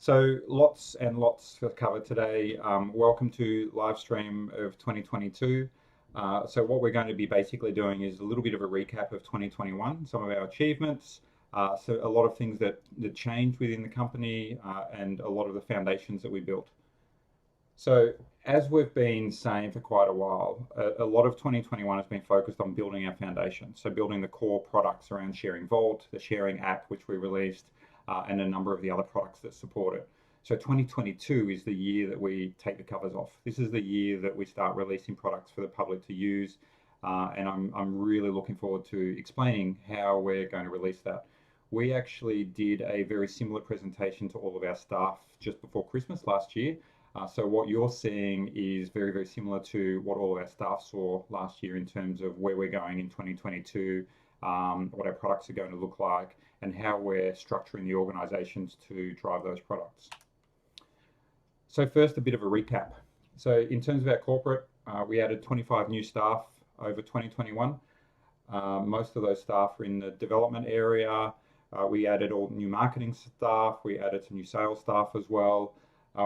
So lots and lots to cover today. Welcome to live stream of 2022. So what we're going to be basically doing is a little bit of a recap of 2021, some of our achievements, so a lot of things that changed within the company, and a lot of the foundations that we built. So as we've been saying for quite a while, a lot of 2021 has been focused on building our foundation. So building the core products around ShareRing Vault, the ShareRing app, which we released, and a number of the other products that support it. So 2022 is the year that we take the covers off. This is the year that we start releasing products for the public to use, and I'm really looking forward to explaining how we're going to release that. We actually did a very similar presentation to all of our staff just before Christmas last year. So what you're seeing is very, very similar to what all of our staff saw last year in terms of where we're going in 2022, what our products are going to look like, and how we're structuring the organizations to drive those products. So first, a bit of a recap. So in terms of our corporate, we added 25 new staff over 2021. Most of those staff are in the development area. We added all new marketing staff. We added some new sales staff as well.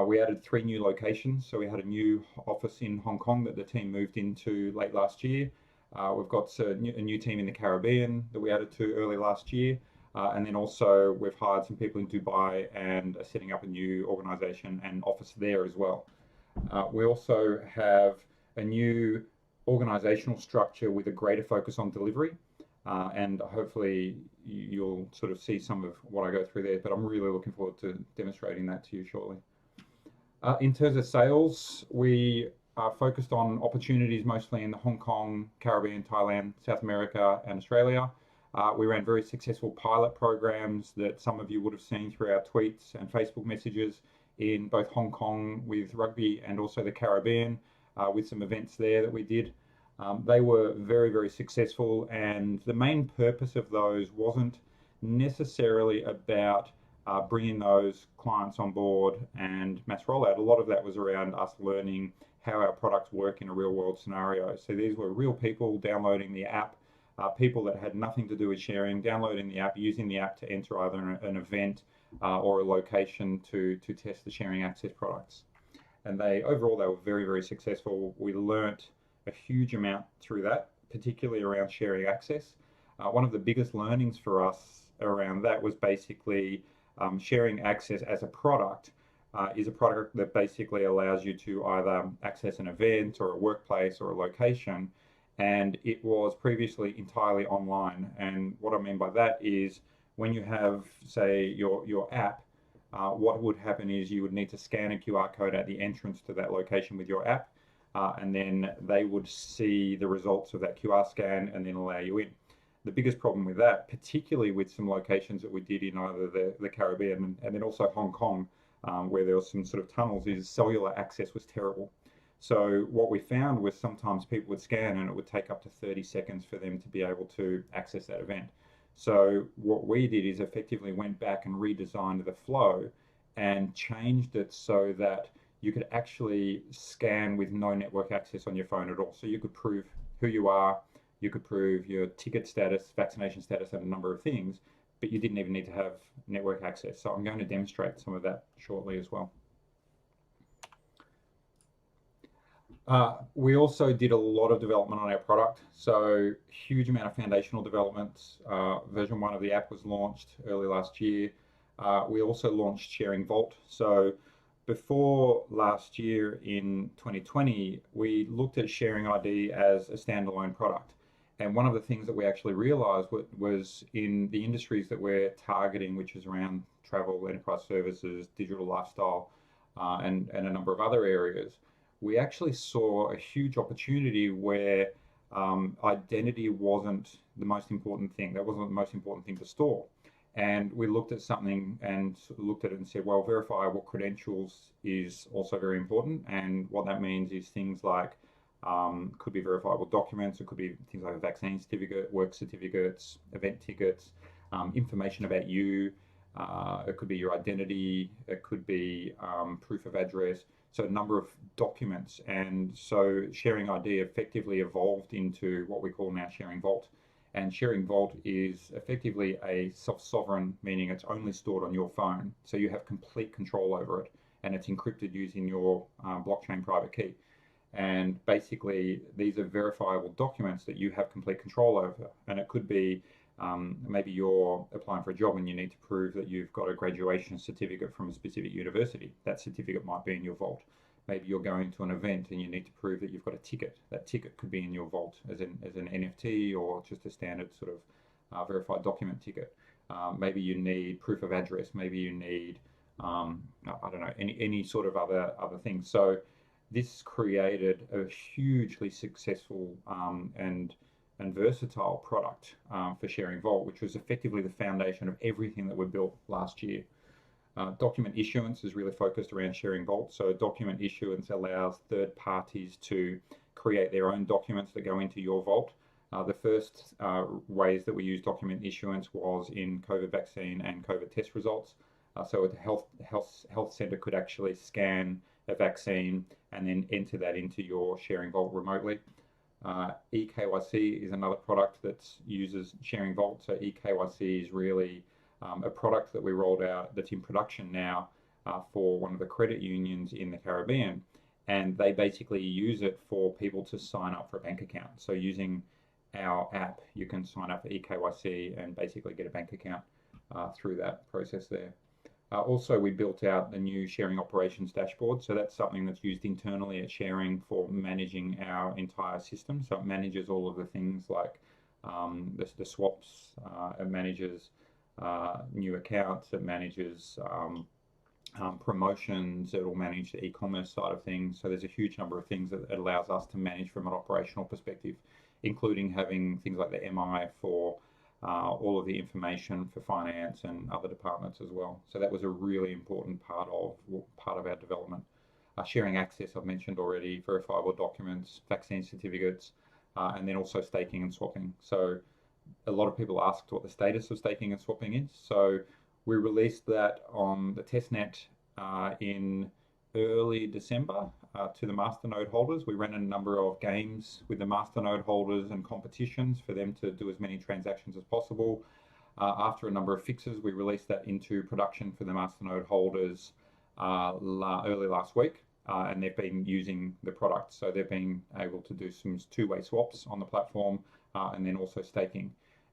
We added 3 new locations. So we had a new office in Hong Kong that the team moved into late last year. We've got a new team in the Caribbean that we added to early last year. And then also we've hired some people in Dubai and are setting up a new organization and office there as well. We also have a new organizational structure with a greater focus on delivery. And hopefully you'll sort of see some of what I go through there, but I'm really looking forward to demonstrating that to you shortly. In terms of sales, we are focused on opportunities mostly in the Hong Kong, Caribbean, Thailand, South America, and Australia. We ran very successful pilot programs that some of you would have seen through our tweets and Facebook messages in both Hong Kong with rugby and also the Caribbean, with some events there that we did. They were very, very successful, and the main purpose of those wasn't necessarily about bringing those clients on board and mass rollout. A lot of that was around us learning how our products work in a real world scenario. So these were real people downloading the app, people that had nothing to do with sharing, downloading the app, using the app to enter either an event or a location to test the sharing access products. And overall they were very, very successful. We learnt a huge amount through that, particularly around sharing access. One of the biggest learnings for us around that was basically sharing access as a product is a product that basically allows you to either access an event or a workplace or a location, and it was previously entirely online. And what I mean by that is when you have, say, your app, what would happen is you would need to scan a QR code at the entrance to that location with your app, and then they would see the results of that QR scan and then allow you in. The biggest problem with that, particularly with some locations that we did in either the Caribbean and then also Hong Kong, where there was some sort of tunnels, is cellular access was terrible. So what we found was sometimes people would scan and it would take up to 30 seconds for them to be able to access that event. So what we did is effectively went back and redesigned the flow and changed it so that you could actually scan with no network access on your phone at all. So you could prove who you are, you could prove your ticket status, vaccination status, and a number of things, but you didn't even need to have network access. So I'm going to demonstrate some of that shortly as well. We also did a lot of development on our product. So huge amount of foundational developments. Version 1 of the app was launched early last year. We also launched ShareRing Vault. So before last year in 2020, we looked at ShareRing ID as a standalone product. And one of the things that we actually realized was in the industries that we're targeting, which is around travel, enterprise services, digital lifestyle, and a number of other areas, we actually saw a huge opportunity where identity wasn't the most important thing. That wasn't the most important thing to store. And we looked at something and looked at it and said, well, verifiable credentials is also very important. And what that means is things like could be verifiable documents, it could be things like a vaccine certificate, work certificates, event tickets, information about you, it could be your identity, it could be proof of address, so a number of documents. And so ShareRing ID effectively evolved into what we call now ShareRing Vault. And ShareRing Vault is effectively a self-sovereign, meaning it's only stored on your phone. So you have complete control over it, and it's encrypted using your blockchain private key. And basically, these are verifiable documents that you have complete control over. And it could be maybe you're applying for a job and you need to prove that you've got a graduation certificate from a specific university. That certificate might be in your vault. Maybe you're going to an event and you need to prove that you've got a ticket. That ticket could be in your vault as an NFT or just a standard sort of verified document ticket. Maybe you need proof of address. Maybe you need, I don't know, any sort of other things. So this created a hugely successful and versatile product for ShareRing Vault, which was effectively the foundation of everything that we built last year. Document issuance is really focused around ShareRing Vault. So document issuance allows third parties to create their own documents that go into your vault. The first ways that we use document issuance was in COVID vaccine and COVID test results. So the health center could actually scan a vaccine and then enter that into your ShareRing Vault remotely. eKYC is another product that uses ShareRing Vault. So eKYC is really a product that we rolled out that's in production now for one of the credit unions in the Caribbean. And they basically use it for people to sign up for a bank account. So using our app, you can sign up for eKYC and basically get a bank account through that process there. Also, we built out the new ShareRing operations dashboard. So that's something that's used internally at ShareRing for managing our entire system. So it manages all of the things like the swaps, it manages new accounts, it manages promotions, it will manage the e-commerce side of things. So there's a huge number of things that it allows us to manage from an operational perspective, including having things like the MI for all of the information for finance and other departments as well. So that was a really important part of our development. Sharing access, I've mentioned already, verifiable documents, vaccine certificates, and then also staking and swapping. So a lot of people asked what the status of staking and swapping is. So we released that on the testnet in early December to the masternode holders. We ran a number of games with the masternode holders and competitions for them to do as many transactions as possible. After a number of fixes, we released that into production for the masternode holders early last week, and they've been using the product. So they've been able to do some two-way swaps on the platform and then also staking.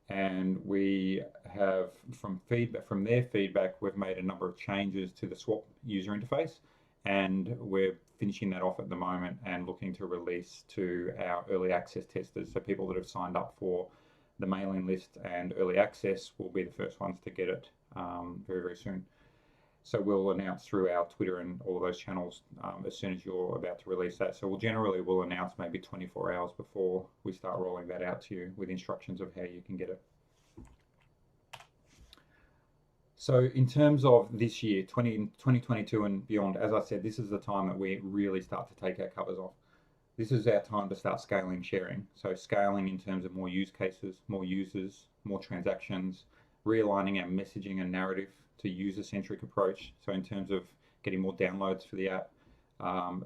And we have, from their feedback, we've made a number of changes to the swap user interface, and we're finishing that off at the moment and looking to release to our early access testers. So people that have signed up for the mailing list and early access will be the first ones to get it very, very soon. So we'll announce through our Twitter and all of those channels as soon as you're about to release that. So we'll announce maybe 24 hours before we start rolling that out to you with instructions of how you can get it. So in terms of this year, 2022 and beyond, as I said, this is the time that we really start to take our covers off. This is our time to start scaling ShareRing. So scaling in terms of more use cases, more users, more transactions, realigning our messaging and narrative to user-centric approach. So in terms of getting more downloads for the app,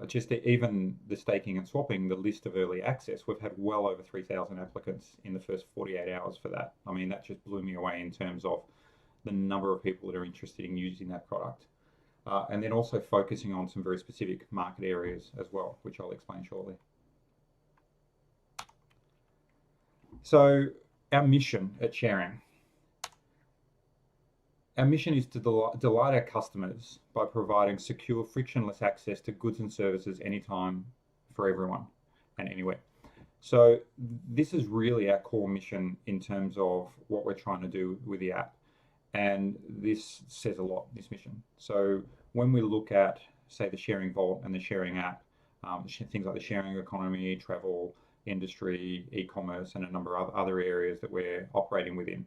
just even the staking and swapping, the list of early access, we've had well over 3,000 applicants in the first 48 hours for that. I mean, that just blew me away in terms of the number of people that are interested in using that product. And then also focusing on some very specific market areas as well, which I'll explain shortly. So our mission at ShareRing. Our mission is to delight our customers by providing secure, frictionless access to goods and services anytime, for everyone, and anywhere. So this is really our core mission in terms of what we're trying to do with the app. And this says a lot, this mission. So when we look at, say, the ShareRing Vault and the ShareRing app, things like the sharing economy, travel, industry, e-commerce, and a number of other areas that we're operating within,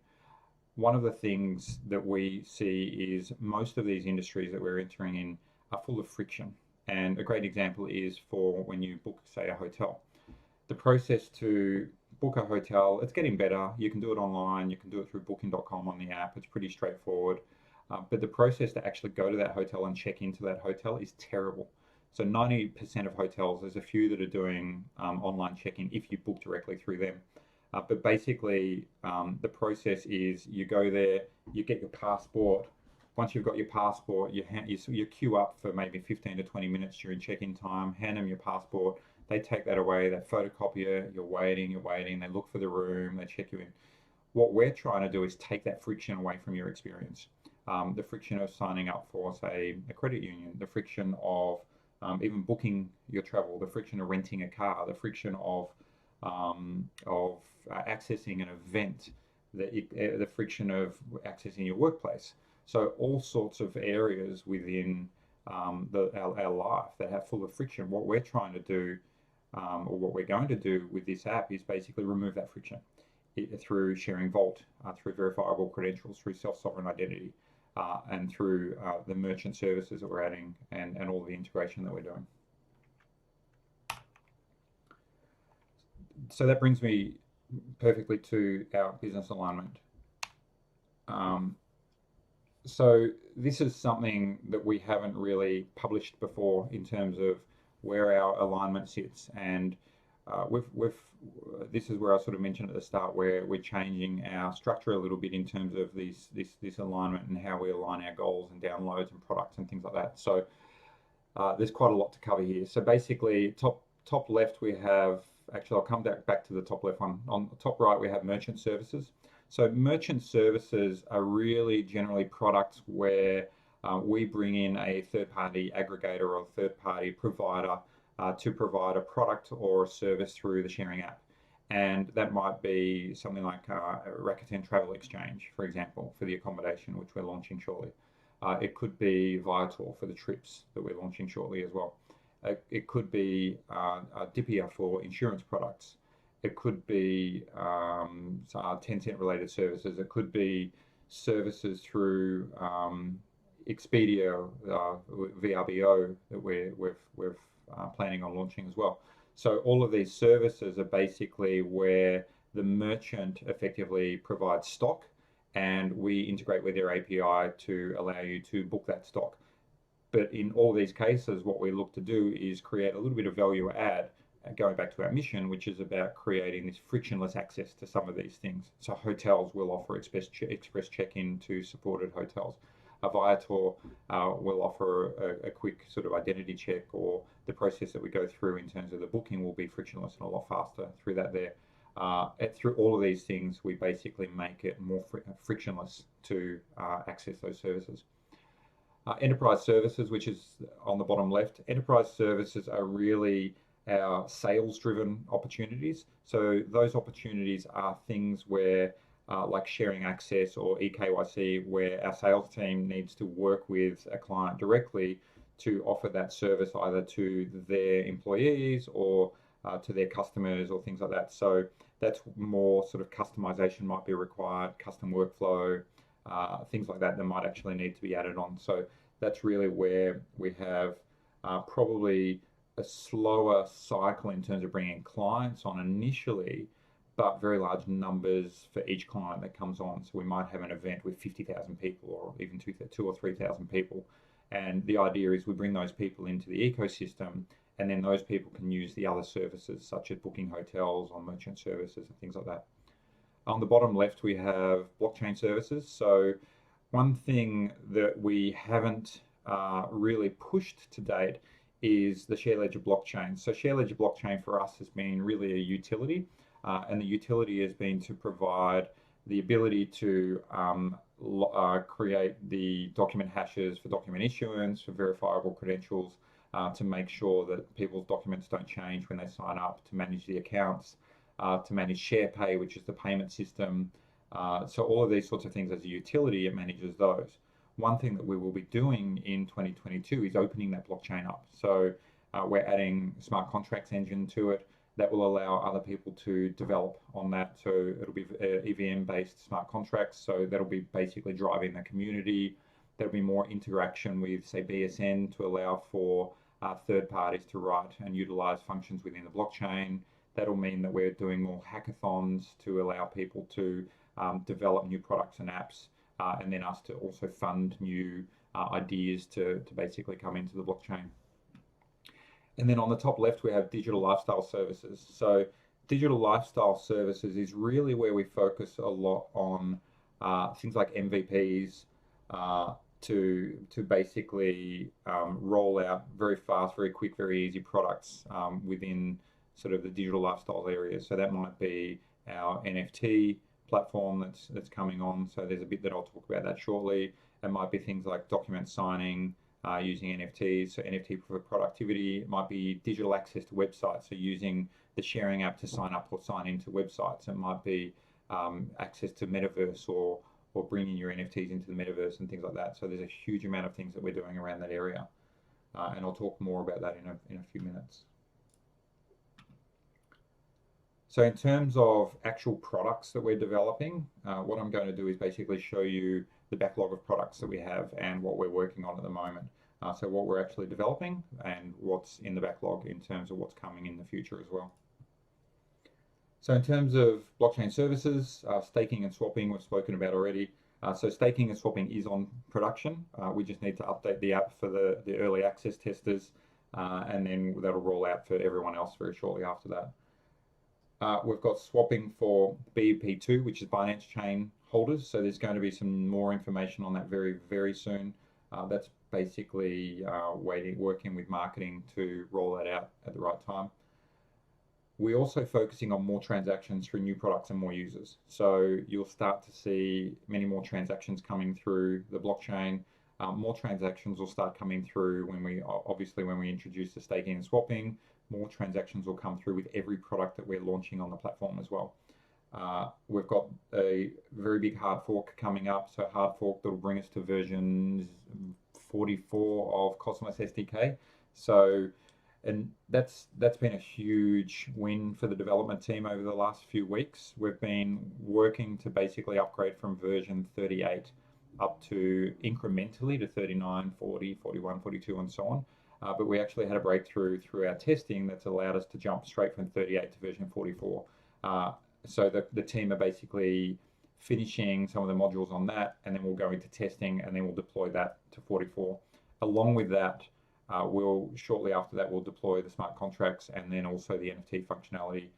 one of the things that we see is most of these industries that we're entering in are full of friction. And a great example is for when you book, say, a hotel. The process to book a hotel, it's getting better. You can do it online. You can do it through booking.com on the app. It's pretty straightforward. But the process to actually go to that hotel and check into that hotel is terrible. So 90% of hotels, there's a few that are doing online check-in if you book directly through them. But basically, the process is you go there, you get your passport. Once you've got your passport, you queue up for maybe 15 to 20 minutes during check-in time, hand them your passport, they take that away, they photocopy it, you're waiting, they look for the room, they check you in. What we're trying to do is take that friction away from your experience. The friction of signing up for, say, a credit union, the friction of even booking your travel, the friction of renting a car, the friction of accessing an event, the friction of accessing your workplace. So all sorts of areas within our life that have full of friction. What we're trying to do, or what we're going to do with this app, is basically remove that friction through sharing Vault, through verifiable credentials, through self-sovereign identity, and through the merchant services that we're adding and all the integration that we're doing. So that brings me perfectly to our business alignment. So this is something that we haven't really published before in terms of where our alignment sits, and this is where I sort of mentioned at the start where we're changing our structure a little bit in terms of this alignment and how we align our goals and downloads and products and things like that. So there's quite a lot to cover here. So basically, top left we have, actually I'll come back to the top left one. On the top right we have merchant services. So merchant services are really generally products where we bring in a third-party aggregator or third-party provider to provide a product or a service through the ShareRing app. And that might be something like Rakuten Travel Exchange, for example, for the accommodation, which we're launching shortly. It could be Viator for the trips that we're launching shortly as well. It could be Dipia for insurance products. It could be 10-cent related services. It could be services through Expedia, VRBO that we're planning on launching as well. So all of these services are basically where the merchant effectively provides stock, and we integrate with their API to allow you to book that stock. But in all these cases, what we look to do is create a little bit of value add, going back to our mission, which is about creating this frictionless access to some of these things. So hotels will offer express check-in to supported hotels. A Viator will offer a quick sort of identity check, or the process that we go through in terms of the booking will be frictionless and a lot faster through that there. Through all of these things, we basically make it more frictionless to access those services. Enterprise services, which is on the bottom left, enterprise services are really our sales-driven opportunities. So those opportunities are things where, like sharing access or eKYC, where our sales team needs to work with a client directly to offer that service either to their employees or to their customers or things like that. So that's more sort of customization might be required, custom workflow, things like that might actually need to be added on. So that's really where we have probably a slower cycle in terms of bringing clients on initially, but very large numbers for each client that comes on. So we might have an event with 50,000 people or even 2,000 or 3,000 people. And the idea is we bring those people into the ecosystem, and then those people can use the other services such as booking hotels or merchant services and things like that. On the bottom left, we have blockchain services. So one thing that we haven't really pushed to date is the ShareLedger blockchain. So ShareLedger blockchain for us has been really a utility, and the utility has been to provide the ability to create the document hashes for document issuance, for verifiable credentials, to make sure that people's documents don't change when they sign up, to manage the accounts, to manage SharePay, which is the payment system. So all of these sorts of things as a utility, it manages those. One thing that we will be doing in 2022 is opening that blockchain up. So we're adding smart contracts engine to it that will allow other people to develop on that. So it'll be EVM-based smart contracts. So that'll be basically driving the community. There'll be more interaction with, say, BSN to allow for third parties to write and utilize functions within the blockchain. That'll mean that we're doing more hackathons to allow people to develop new products and apps, and then us to also fund new ideas to basically come into the blockchain. And then on the top left, we have digital lifestyle services. So digital lifestyle services is really where we focus a lot on things like MVPs uh, to basically roll out very fast, very quick, very easy products within sort of the digital lifestyle area. So that might be our NFT platform that's coming on. So there's a bit that I'll talk about that shortly. It might be things like document signing using NFTs. So NFT for productivity. It might be digital access to websites. So using the ShareRing app to sign up or sign into websites. It might be access to metaverse or bringing your NFTs into the metaverse and things like that. So there's a huge amount of things that we're doing around that area. And I'll talk more about that in a few minutes. So in terms of actual products that we're developing, what I'm going to do is basically show you the backlog of products that we have and what we're working on at the moment. So what we're actually developing and what's in the backlog in terms of what's coming in the future as well. So in terms of blockchain services, staking and swapping we've spoken about already. So staking and swapping is on production. We just need to update the app for the early access testers, and then that'll roll out for everyone else very shortly after that. We've got swapping for BEP2, which is Binance Chain holders. So there's going to be some more information on that very, very soon. That's basically working with marketing to roll that out at the right time. We're also focusing on more transactions through new products and more users. So you'll start to see many more transactions coming through the blockchain. More transactions will start coming through when we introduce the staking and swapping. More transactions will come through with every product that we're launching on the platform as well. We've got a very big hard fork coming up. So hard fork that'll bring us to version 44 of Cosmos SDK. So, and that's been a huge win for the development team over the last few weeks. We've been working to basically upgrade from version 38 up to incrementally to 39, 40, 41, 42, and so on. But we actually had a breakthrough through our testing that's allowed us to jump straight from 38 to version 44. So the team are basically finishing some of the modules on that, and then we'll go into testing, and then we'll deploy that to 44. Along with that, shortly after that, we'll deploy the smart contracts and then also the NFT functionality.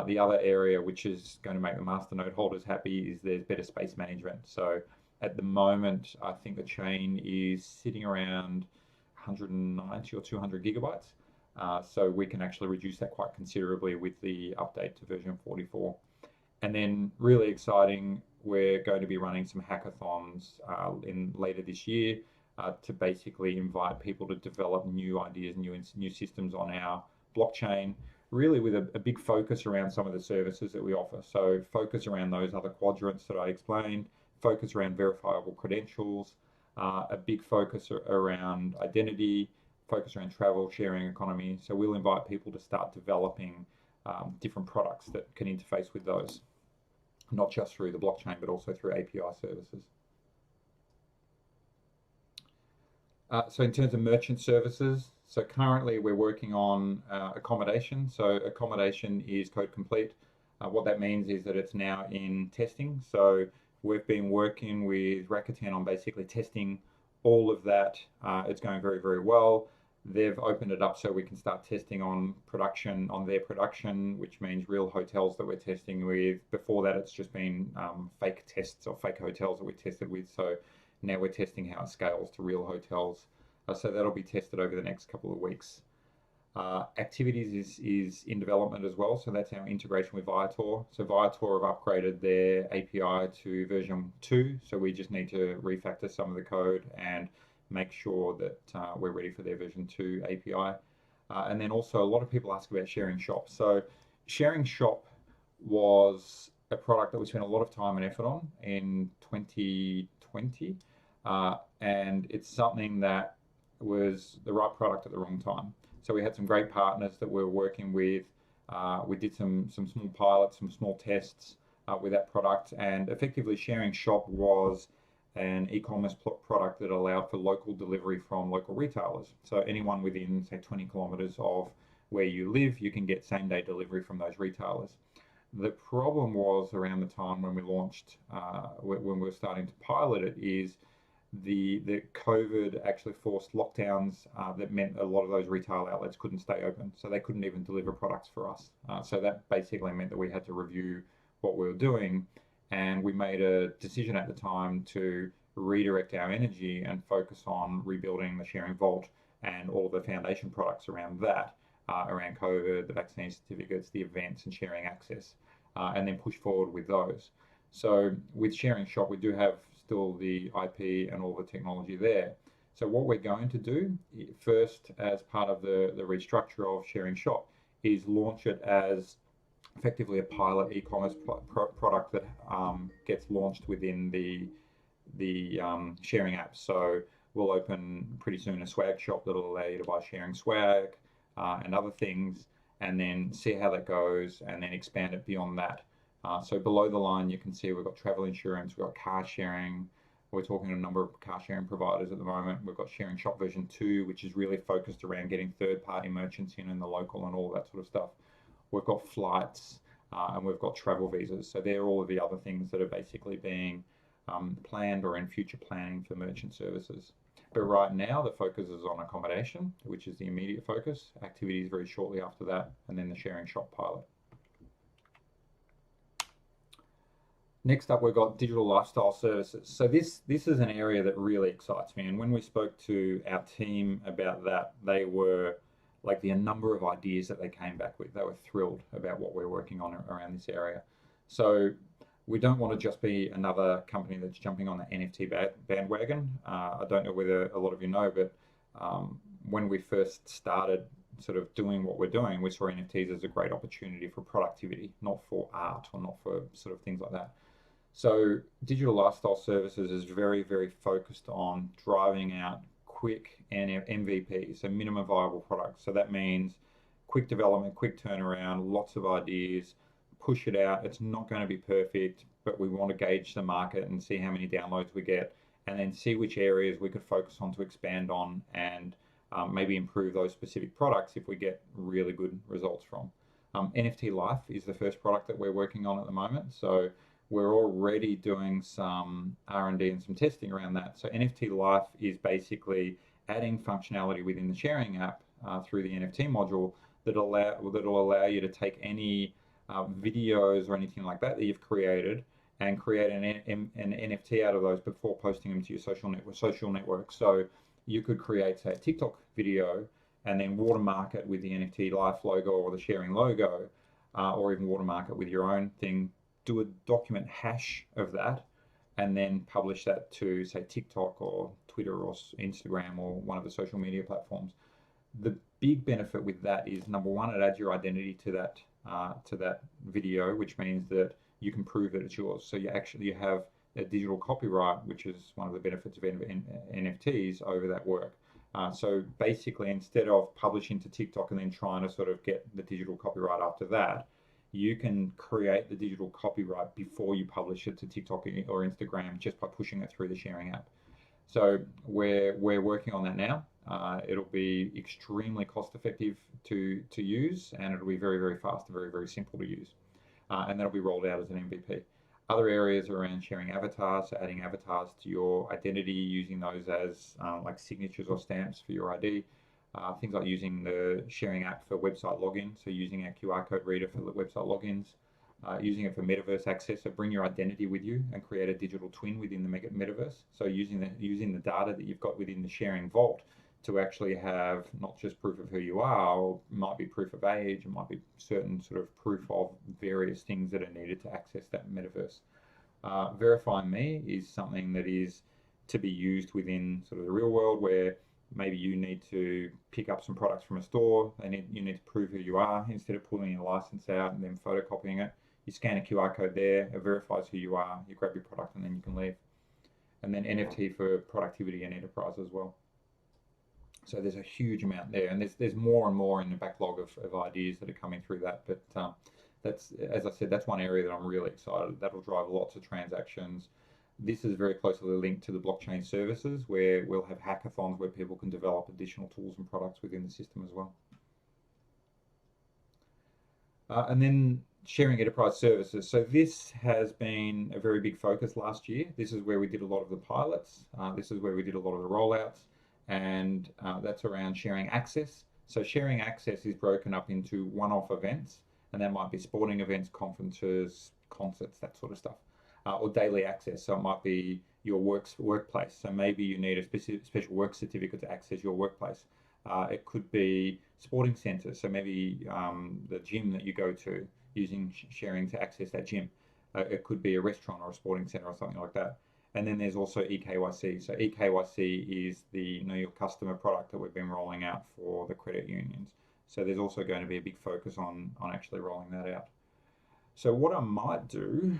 The other area which is going to make the masternode holders happy is there's better space management. So at the moment, I think the chain is sitting around 190 or 200 gigabytes. So we can actually reduce that quite considerably with the update to version 44. And then really exciting, we're going to be running some hackathons later this year to basically invite people to develop new ideas, new systems on our blockchain, really with a big focus around some of the services that we offer. So focus around those other quadrants that I explained, focus around verifiable credentials, a big focus around identity, focus around travel, sharing economy. So we'll invite people to start developing different products that can interface with those, not just through the blockchain, but also through API services. So in terms of merchant services, so currently we're working on accommodation. So accommodation is code complete. What that means is that it's now in testing. So we've been working with Rakuten on basically testing all of that. It's going very, very well. They've opened it up so we can start testing on their production, which means real hotels that we're testing with. Before that, it's just been fake tests or fake hotels that we tested with. So now we're testing how it scales to real hotels. So that'll be tested over the next couple of weeks. Activities is in development as well. So that's our integration with Viator. So Viator have upgraded their API to version 2. So we just need to refactor some of the code and make sure that we're ready for their version 2 API. And then also a lot of people ask about ShareRing Shop. So ShareRing Shop was a product that we spent a lot of time and effort on in 2020. And it's something that was the right product at the wrong time. So we had some great partners that we were working with. We did some small pilots, some small tests with that product, and effectively ShareRing Shop was an e-commerce product that allowed for local delivery from local retailers. So anyone within, say, 20 kilometers of where you live, you can get same-day delivery from those retailers. The problem was around the time when we launched, when we were starting to pilot it, is the COVID actually forced lockdowns that meant a lot of those retail outlets couldn't stay open, so they couldn't even deliver products for us. So that basically meant that we had to review what we were doing, and we made a decision at the time to redirect our energy and focus on rebuilding the ShareRing Vault and all the foundation products around that, around COVID, the vaccine certificates, the events, and sharing access, and then push forward with those. So with ShareRing Shop, we do have still the IP and all the technology there. So what we're going to do first, as part of the restructure of ShareRing Shop, is launch it as effectively a pilot e-commerce product that gets launched within the ShareRing app. So we'll open pretty soon a swag shop that'll allow you to buy ShareRing swag and other things, and then see how that goes, and then expand it beyond that. So below the line, you can see we've got travel insurance, we've got car sharing. We're talking to a number of car sharing providers at the moment. We've got ShareRing Shop version 2, which is really focused around getting third-party merchants in the local and all that sort of stuff. We've got flights, and we've got travel visas. So they're all of the other things that are basically being planned or in future planning for merchant services. But right now, the focus is on accommodation, which is the immediate focus. Activities very shortly after that, and then the ShareRing Shop pilot. Next up, we've got digital lifestyle services. So this is an area that really excites me. And when we spoke to our team about that, they were like, the number of ideas that they came back with, they were thrilled about what we're working on around this area. So we don't want to just be another company that's jumping on the NFT bandwagon. I don't know whether a lot of you know, but when we first started sort of doing what we're doing, we saw NFTs as a great opportunity for productivity, not for art or not for sort of things like that. So digital lifestyle services is very, very focused on driving out quick and MVP, so minimum viable products. So that means quick development, quick turnaround, lots of ideas, push it out. It's not going to be perfect, but we want to gauge the market and see how many downloads we get, and then see which areas we could focus on to expand on, and maybe improve those specific products if we get really good results from. NFT Life is the first product that we're working on at the moment. So we're already doing some R&D and some testing around that. So NFT Life is basically adding functionality within the ShareRing app through the NFT module that'll allow you to take any videos or anything like that you've created and create an NFT out of those before posting them to your social network. So you could create, say, a TikTok video and then watermark it with the NFT Life logo or the ShareRing logo, or even watermark it with your own thing. Do a document hash of that, and then publish that to, say, TikTok or Twitter or Instagram or one of the social media platforms. The big benefit with that is, number one, it adds your identity to that video, which means that you can prove that it's yours. So you have a digital copyright, which is one of the benefits of NFTs over that work. So basically, instead of publishing to TikTok and then trying to sort of get the digital copyright after that, you can create the digital copyright before you publish it to TikTok or Instagram just by pushing it through the ShareRing app. So we're working on that now. It'll be extremely cost effective to use, and it'll be very, very fast and very, very simple to use. And that'll be rolled out as an MVP. Other areas are around sharing avatars, so adding avatars to your identity, using those as like signatures or stamps for your ID. Things like using the ShareRing app for website login, so using our QR code reader for the website logins, using it for metaverse access, so bring your identity with you and create a digital twin within the metaverse. So using the data that you've got within the ShareRing Vault to actually have not just proof of who you are, or might be proof of age, it might be certain sort of proof of various things that are needed to access that metaverse. Verify Me is something that is to be used within sort of the real world, where maybe you need to pick up some products from a store, you need to prove who you are. Instead of pulling your license out and then photocopying it, you scan a QR code there, it verifies who you are, you grab your product, and then you can leave. And then NFT for productivity and enterprise as well. So there's a huge amount there, and there's more and more in the backlog of ideas that are coming through that. But that's, as I said, that's one area that I'm really excited. That'll drive lots of transactions. This is very closely linked to the blockchain services, where we'll have hackathons where people can develop additional tools and products within the system as well. And then sharing enterprise services. So this has been a very big focus last year. This is where we did a lot of the pilots. This is where we did a lot of the rollouts, and that's around sharing access. So sharing access is broken up into one-off events, and that might be sporting events, conferences, concerts, that sort of stuff, or daily access. So it might be your workplace. So maybe you need a special work certificate to access your workplace. It could be sporting centres. So maybe the gym that you go to, using sharing to access that gym. It could be a restaurant or a sporting centre or something like that. And then there's also eKYC. So eKYC is the Know Your Customer product that we've been rolling out for the credit unions. So there's also going to be a big focus on actually rolling that out. So what I might do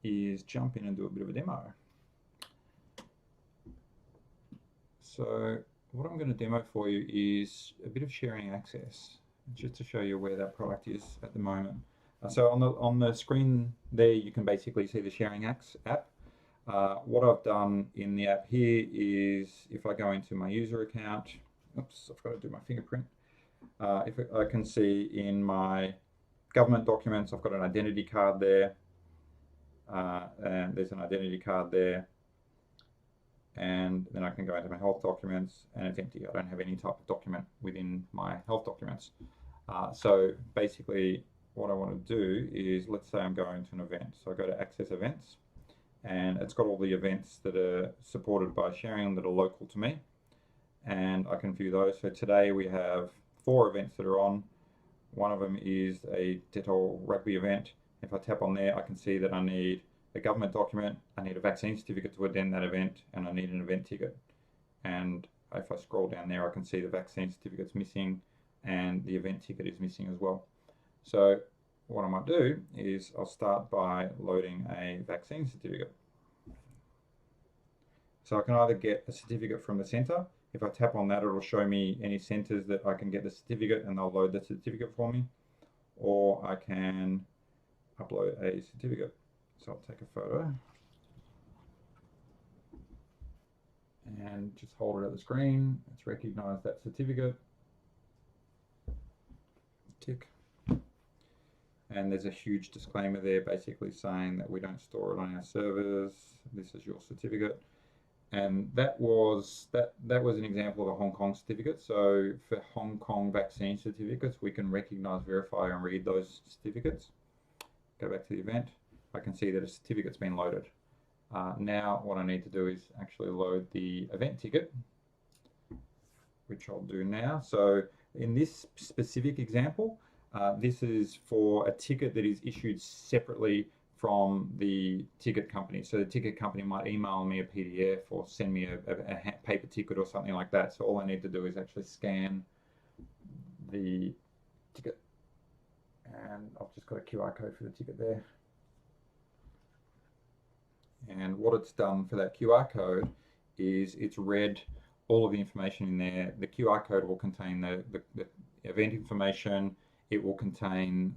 is jump in and do a bit of a demo. So what I'm going to demo for you is a bit of sharing access, just to show you where that product is at the moment. So on the screen there, you can basically see the ShareRing app. What I've done in the app here is, if I go into my user account, oops, I've got to do my fingerprint. If I can see in my government documents, I've got an identity card there, and there's an identity card there. And then I can go into my health documents, and it's empty. I don't have any type of document within my health documents. So basically what I want to do is, let's say I'm going to an event. So I go to Access Events, and it's got all the events that are supported by ShareRing that are local to me, and I can view those. So today we have 4 events that are on. One of them is a Detol rugby event. If I tap on there, I can see that I need a government document, I need a vaccine certificate to attend that event, and I need an event ticket. And if I scroll down there, I can see the vaccine certificate's missing and the event ticket is missing as well. So what I might do is I'll start by loading a vaccine certificate. So I can either get a certificate from the centre. If I tap on that, it'll show me any centres that I can get the certificate, and they'll load the certificate for me. Or I can upload a certificate. So I'll take a photo and just hold it at the screen. Let's recognise that certificate. Tick. And there's a huge disclaimer there basically saying that we don't store it on our servers. This is your certificate. And that was an example of a Hong Kong certificate. So for Hong Kong vaccine certificates, we can recognise, verify and read those certificates. Go back to the event. I can see that a certificate's been loaded. Now what I need to do is actually load the event ticket, which I'll do now. So in this specific example, this is for a ticket that is issued separately from the ticket company. So the ticket company might email me a PDF or send me a paper ticket or something like that. So all I need to do is actually scan the ticket, and I've just got a QR code for the ticket there. And what it's done for that QR code is it's read all of the information in there. The QR code will contain the event information. It will contain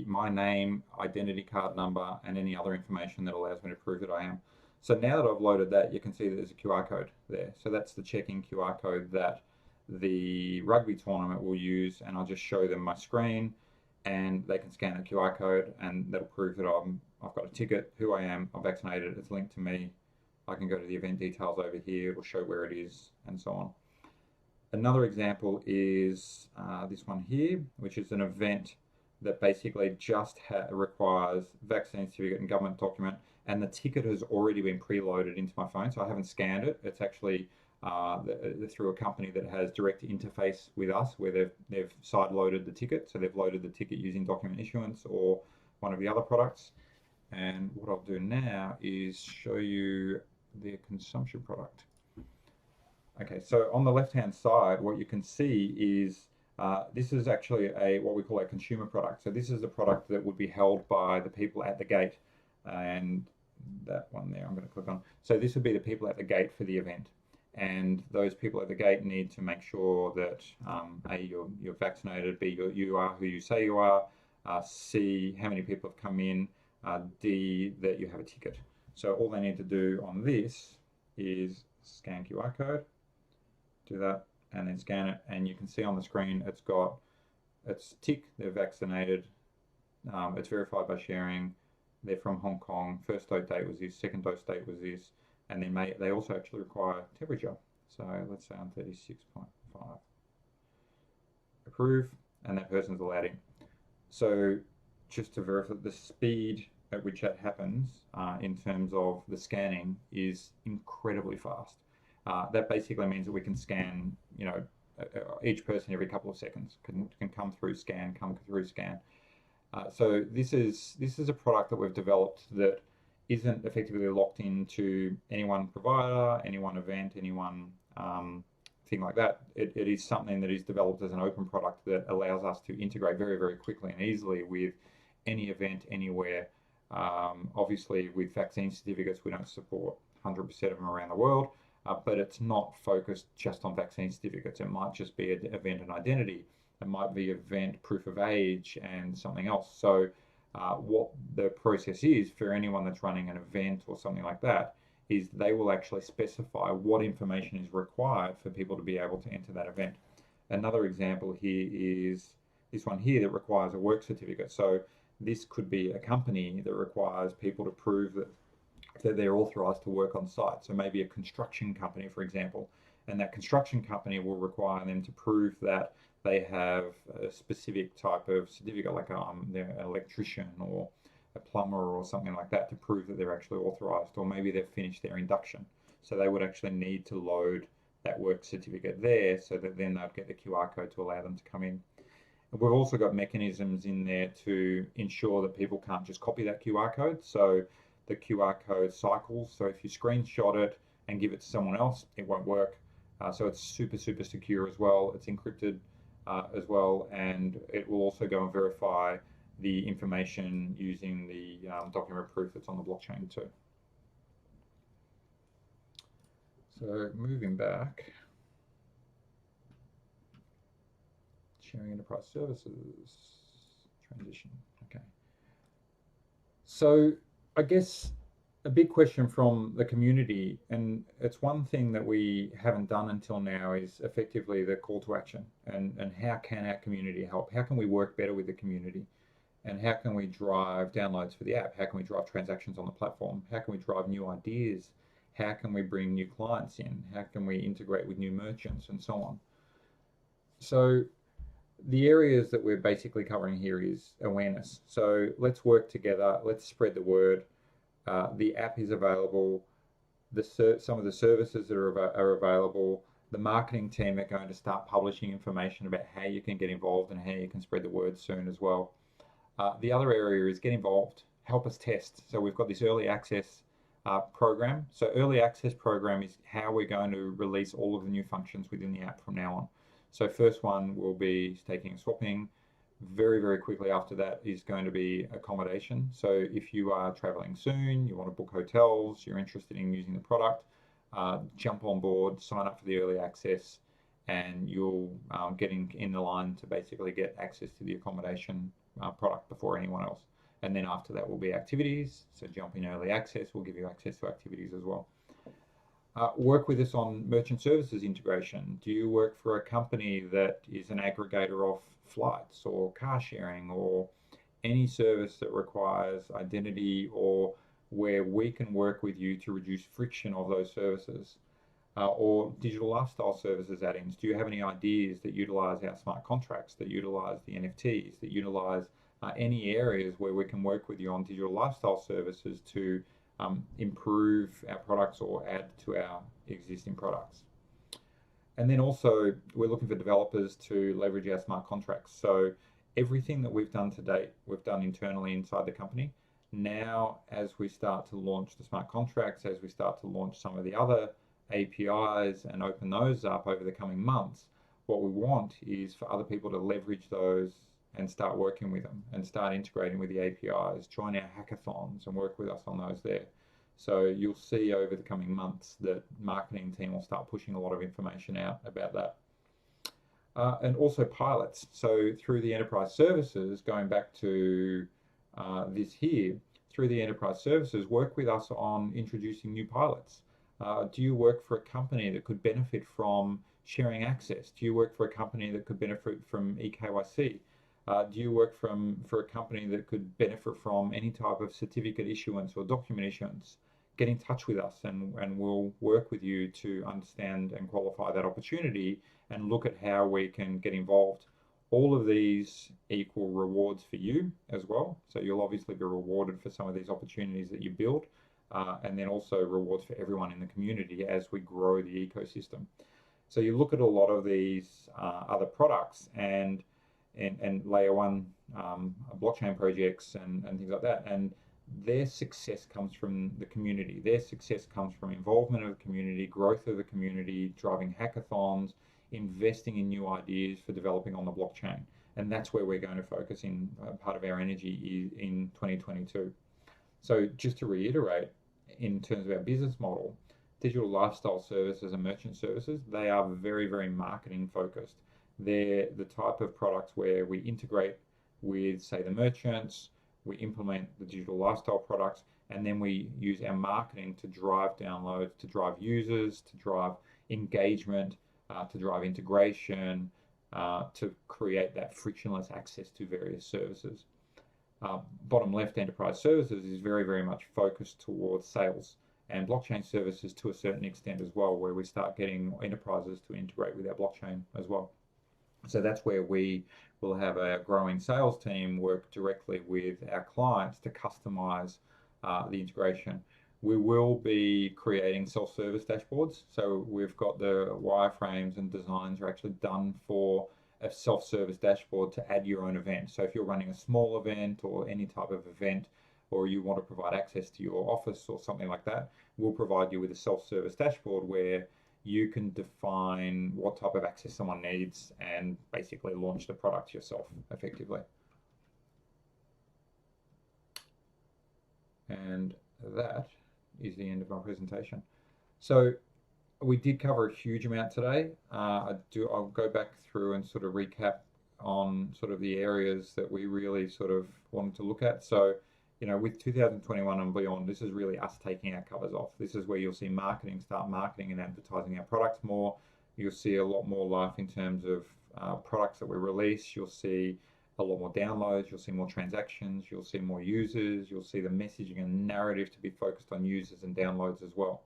my name, identity card number, and any other information that allows me to prove that I am. So now that I've loaded that, you can see that there's a QR code there. So that's the check-in QR code that the rugby tournament will use, and I'll just show them my screen, and they can scan the QR code, and that'll prove that I've got a ticket, who I am, I'm vaccinated, it's linked to me. I can go to the event details over here, it'll show where it is, and so on. Another example is this one here, which is an event that basically just requires vaccine certificate and government document, and the ticket has already been preloaded into my phone, so I haven't scanned it. It's actually through a company that has direct interface with us, where they've side-loaded the ticket, so they've loaded the ticket using document issuance or one of the other products. And what I'll do now is show you their consumption product. Okay, so on the left-hand side, what you can see is this is actually what we call a consumer product. So this is the product that would be held by the people at the gate, and that one there I'm going to click on. So this would be the people at the gate for the event, and those people at the gate need to make sure that A, you're vaccinated, B, you are who you say you are, C, how many people have come in, D, that you have a ticket. So all they need to do on this is scan QR code, do that, and then scan it, and you can see on the screen it's tick, they're vaccinated, It's verified by ShareRing. They're from Hong Kong. First dose date was this, second dose date was this, and then they also actually require temperature. So let's say I'm 36.5. Approve, and that person's allowed in. So just to verify, the speed at which that happens in terms of the scanning is incredibly fast. That basically means that we can scan, each person every couple of seconds can come through scan, so this is a product that we've developed that isn't effectively locked into any one provider, any one event, any one thing like that. It is something that is developed as an open product that allows us to integrate very, very quickly and easily with any event, anywhere. Obviously, with vaccine certificates, we don't support 100% of them around the world, but it's not focused just on vaccine certificates. It might just be an event and identity. It might be event proof of age and something else. So what the process is for anyone that's running an event or something like that is they will actually specify what information is required for people to be able to enter that event. Another example here is this one here that requires a work certificate. So this could be a company that requires people to prove that they're authorized to work on site. So maybe a construction company, for example, and that construction company will require them to prove that they have a specific type of certificate, like they're an electrician or a plumber or something like that, to prove that they're actually authorized, or maybe they've finished their induction. So they would actually need to load that work certificate there so that then they'd get the QR code to allow them to come in. And we've also got mechanisms in there to ensure that people can't just copy that QR code. So the QR code cycles. So if you screenshot it and give it to someone else, it won't work. So it's super, super secure as well. It's encrypted as well, and it will also go and verify the information using the document proof that's on the blockchain too. So moving back, sharing enterprise services, transition, okay. So I guess a big question from the community, and it's one thing that we haven't done until now, is effectively the call to action, and how can our community help? How can we work better with the community? And how can we drive downloads for the app? How can we drive transactions on the platform? How can we drive new ideas? How can we bring new clients in? How can we integrate with new merchants and so on? So the areas that we're basically covering here is awareness. So let's work together, let's spread the word. The app is available. Some of the services that are available. The marketing team are going to start publishing information about how you can get involved and how you can spread the word soon as well. The other area is get involved, help us test. So we've got this early access program. So early access program is how we're going to release all of the new functions within the app from now on. So first one will be staking and swapping. Very, very quickly after that is going to be accommodation. So if you are traveling soon, you want to book hotels, you're interested in using the product, jump on board, sign up for the early access, and you'll get in the line to basically get access to the accommodation product before anyone else. And then after that will be activities. So jump in early access will give you access to activities as well. Work with us on merchant services integration. Do you work for a company that is an aggregator of flights or car sharing or any service that requires identity, or where we can work with you to reduce friction of those services? Or digital lifestyle services add-ins. Do you have any ideas that utilize our smart contracts, that utilize the NFTs, that utilize any areas where we can work with you on digital lifestyle services to improve our products or add to our existing products? And then also, we're looking for developers to leverage our smart contracts. So everything that we've done to date, we've done internally inside the company. Now, as we start to launch the smart contracts, as we start to launch some of the other APIs and open those up over the coming months, what we want is for other people to leverage those and start working with them and start integrating with the APIs, join our hackathons and work with us on those there. So you'll see over the coming months that marketing team will start pushing a lot of information out about that. And also pilots. So through the enterprise services, going back to this here, through the enterprise services, work with us on introducing new pilots. Do you work for a company that could benefit from sharing access? Do you work for a company that could benefit from eKYC? Do you work for a company that could benefit from any type of certificate issuance or document issuance? Get in touch with us, and we'll work with you to understand and qualify that opportunity and look at how we can get involved. All of these equal rewards for you as well. So you'll obviously be rewarded for some of these opportunities that you build, and then also rewards for everyone in the community as we grow the ecosystem. So you look at a lot of these other products and layer one blockchain projects and things like that, and their success comes from the community. Their success comes from involvement of the community, growth of the community, driving hackathons, investing in new ideas for developing on the blockchain. And that's where we're going to focus in part of our energy in 2022. So just to reiterate, in terms of our business model, digital lifestyle services and merchant services, they are very, very marketing focused. They're the type of products where we integrate with, say, the merchants, we implement the digital lifestyle products, and then we use our marketing to drive downloads, to drive users, to drive engagement, to drive integration, to create that frictionless access to various services. Bottom left, enterprise services is very, very much focused towards sales, and blockchain services to a certain extent as well, where we start getting enterprises to integrate with our blockchain as well. So that's where we will have a growing sales team work directly with our clients to customize the integration. We will be creating self-service dashboards. So we've got the wireframes and designs are actually done for a self-service dashboard to add your own event. So if you're running a small event or any type of event, or you want to provide access to your office or something like that, we'll provide you with a self-service dashboard where you can define what type of access someone needs and basically launch the product yourself effectively. And that is the end of my presentation. So we did cover a huge amount today. I'll go back through and sort of recap on sort of the areas that we really sort of wanted to look at. So, you know, with 2021 and beyond, this is really us taking our covers off. This is where you'll see marketing start marketing and advertising our products more. You'll see a lot more life in terms of products that we release. You'll see a lot more downloads. You'll see more transactions. You'll see more users. You'll see the messaging and narrative to be focused on users and downloads as well.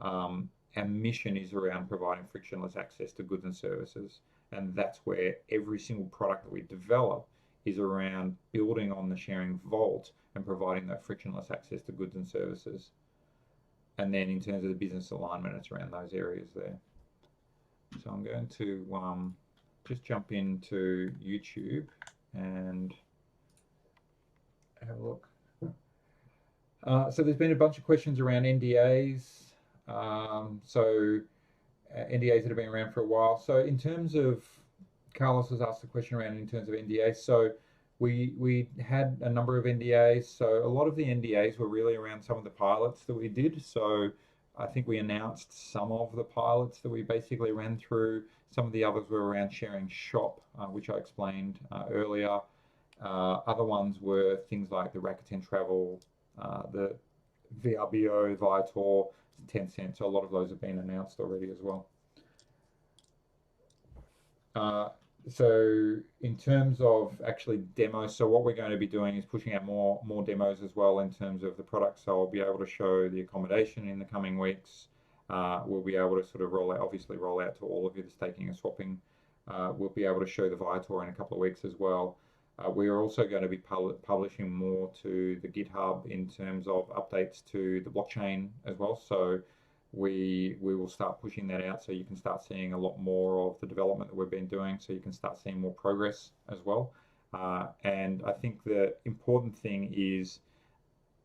Our mission is around providing frictionless access to goods and services. And that's where every single product that we develop is around building on the ShareRing Vault and providing that frictionless access to goods and services. And then in terms of the business alignment, it's around those areas there. So I'm going to just jump into YouTube and have a look. So there's been a bunch of questions around NDAs. NDAs that have been around for a while. So in terms of, Carlos has asked a question around in terms of NDAs. So we had a number of NDAs. So a lot of the NDAs were really around some of the pilots that we did. So I think we announced some of the pilots that we basically ran through. Some of the others were around ShareRing Shop, which I explained earlier. Other ones were things like the Rakuten Travel, the VRBO, Viator, Tencent. So a lot of those have been announced already as well. So in terms of actually demos, so what we're going to be doing is pushing out more demos as well in terms of the product. So I'll be able to show the accommodation in the coming weeks. We'll be able to sort of roll out to all of you that's taking and swapping. We'll be able to show the Viator in a couple of weeks as well. We are also going to be publishing more to the GitHub in terms of updates to the blockchain as well. So we will start pushing that out so you can start seeing a lot more of the development that we've been doing, so you can start seeing more progress as well. And I think the important thing is,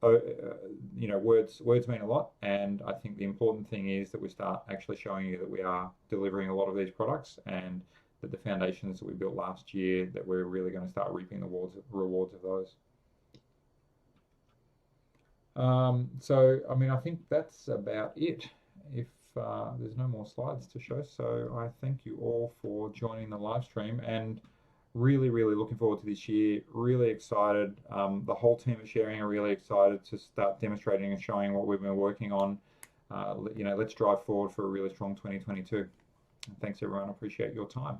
you know, words mean a lot, and I think the important thing is that we start actually showing you that we are delivering a lot of these products, and that the foundations that we built last year, that we're really going to start reaping the rewards of those. So, I mean, I think that's about it. If there's no more slides to show, so I thank you all for joining the live stream, and really looking forward to this year. Really excited. The whole team at ShareRing are really excited to start demonstrating and showing what we've been working on. You know, let's drive forward for a really strong 2022. Thanks everyone, I appreciate your time.